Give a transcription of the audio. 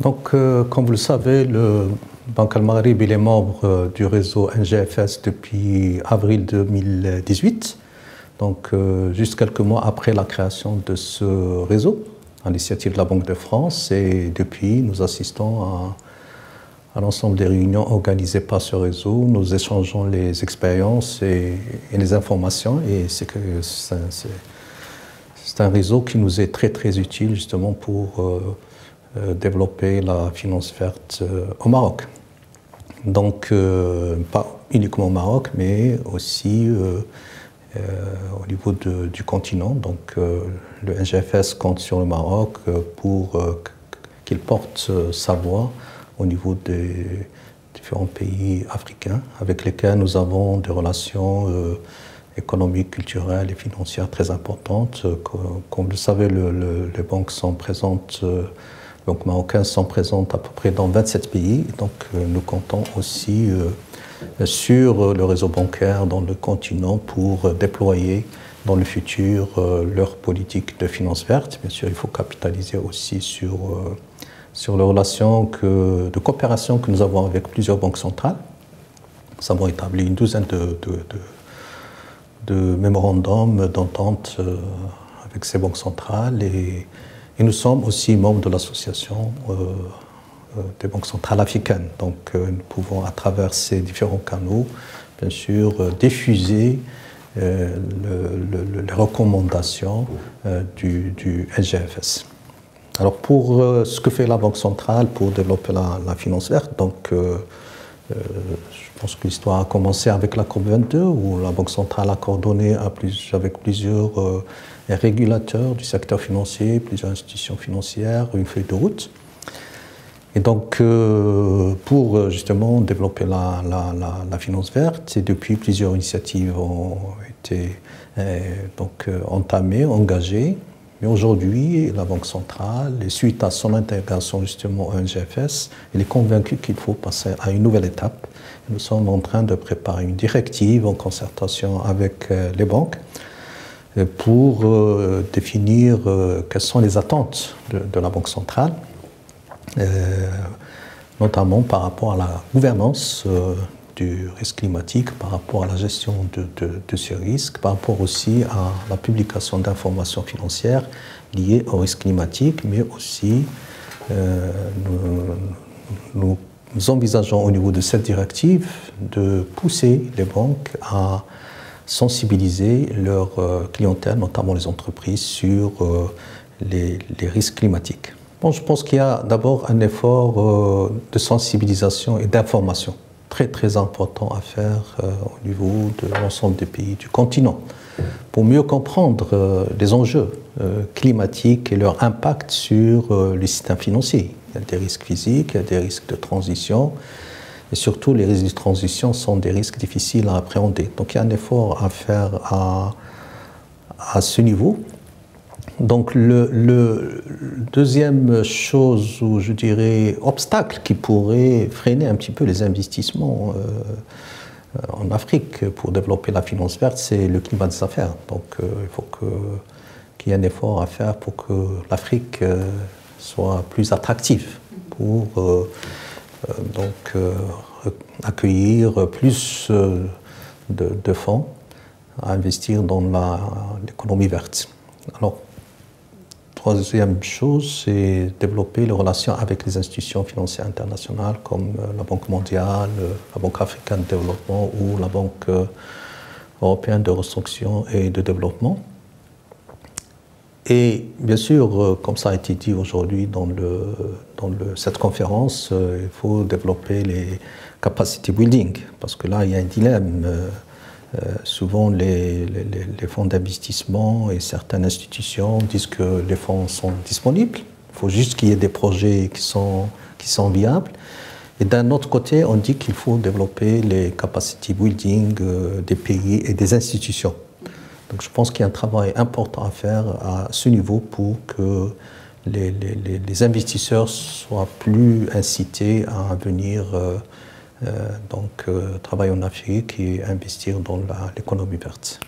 Comme vous le savez, le Banque Al-Maghrib est membre du réseau NGFS depuis avril 2018, juste quelques mois après la création de ce réseau, à l'initiative de la Banque de France. Et depuis, nous assistons à l'ensemble des réunions organisées par ce réseau. Nous échangeons les expériences et les informations. Et c'est un réseau qui nous est très, très utile justement pour développer la finance verte au Maroc. Pas uniquement au Maroc, mais aussi au niveau du continent. Le NGFS compte sur le Maroc pour qu'il porte sa voix au niveau des différents pays africains avec lesquels nous avons des relations économiques, culturelles et financières très importantes. Comme vous le savez, les banques sont présentes, les banques marocaines sont présentes à peu près dans 27 pays. Nous comptons aussi sur le réseau bancaire dans le continent pour déployer dans le futur leur politique de finance verte. Bien sûr, il faut capitaliser aussi sur les relations de coopération que nous avons avec plusieurs banques centrales. Nous avons établi une douzaine de mémorandums d'entente avec ces banques centrales et nous sommes aussi membres de l'association des banques centrales africaines. Nous pouvons, à travers ces différents canaux, bien sûr, diffuser les recommandations du NGFS. Alors, pour ce que fait la Banque centrale pour développer la finance verte, je pense que l'histoire a commencé avec la COP22, où la Banque centrale a coordonné avec plusieurs régulateurs du secteur financier, plusieurs institutions financières, une feuille de route. Et pour justement développer la finance verte, et depuis plusieurs initiatives ont été entamées, engagées. Mais aujourd'hui, la Banque centrale, et suite à son intégration justement au NGFS, elle est convaincue qu'il faut passer à une nouvelle étape. Nous sommes en train de préparer une directive en concertation avec les banques pour définir quelles sont les attentes de la Banque centrale, notamment par rapport à la gouvernance du risque climatique, par rapport à la gestion de ce risque, par rapport aussi à la publication d'informations financières liées au risque climatique, mais aussi nous envisageons au niveau de cette directive de pousser les banques à sensibiliser leur clientèle, notamment les entreprises, sur les risques climatiques. Je pense qu'il y a d'abord un effort de sensibilisation et d'information très très important à faire au niveau de l'ensemble des pays du continent pour mieux comprendre les enjeux climatiques et leur impact sur les systèmes financiers. Il y a des risques physiques, il y a des risques de transition et surtout les risques de transition sont des risques difficiles à appréhender. Donc il y a un effort à faire à ce niveau. Le deuxième chose, ou je dirais obstacle qui pourrait freiner un petit peu les investissements en Afrique pour développer la finance verte, c'est le climat des affaires. Il faut qu'il y ait un effort à faire pour que l'Afrique soit plus attractive pour accueillir plus de fonds à investir dans l'économie verte. Alors, troisième chose, c'est développer les relations avec les institutions financières internationales comme la Banque mondiale, la Banque africaine de développement ou la Banque européenne de reconstruction et de développement. Et bien sûr, comme ça a été dit aujourd'hui dans cette conférence, il faut développer les capacity building, parce que là, il y a un dilemme. Souvent, les fonds d'investissement et certaines institutions disent que les fonds sont disponibles. Il faut juste qu'il y ait des projets qui sont viables. Et d'un autre côté, on dit qu'il faut développer les capacity building des pays et des institutions. Donc je pense qu'il y a un travail important à faire à ce niveau pour que les investisseurs soient plus incités à venir travailler en Afrique et investir dans l'économie verte.